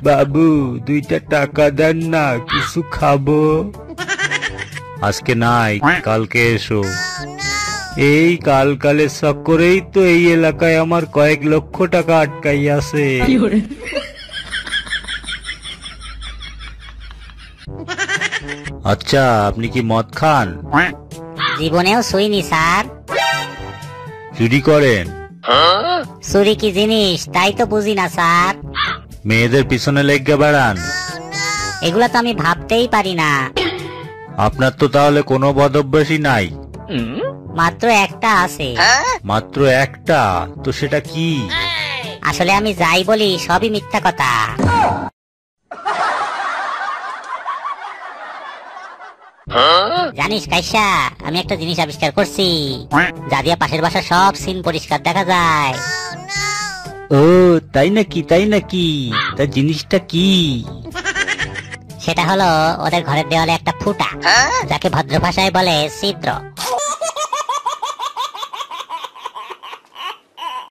বাবু 2টা টাকা দেন না, কিছু খাবো। আজকে নাই, কালকে এসো। এই কালের চক্করেই তো এই এলাকায় আমার কয়েক লক্ষ টাকা আটকাই আছে। আচ্ছা, আপনি কি মদ খান? জীবনেও শুইনি স্যার। চুরি করেন? চুরি কি জিনিস তাই তো বুঝি না স্যার। মেয়েদের পিছনে লেগে বেড়ান? এগুলা তো আমি ভাবতেই পারি না। আপনার তো তাহলে কোনো বদ অভ্যাসই নাই? মাত্র একটা আছে। মাত্র একটা? তো সেটা কি? আসলে আমি যাই বলি সবই মিথ্যা কথা। জানিস কাইসা, আমি একটা জিনিস আবিষ্কার করছি যা দিয়া পাশের বাসা সব সিন পরিষ্কার দেখা যায়। ও তাই নাকি, তাই নাকি? তা জিনিসটা কি? সেটা হলো ওদের ঘরের দেওয়ালে একটা ফুটা, যাকে ভদ্র ভাষায় বলে ছিদ্র।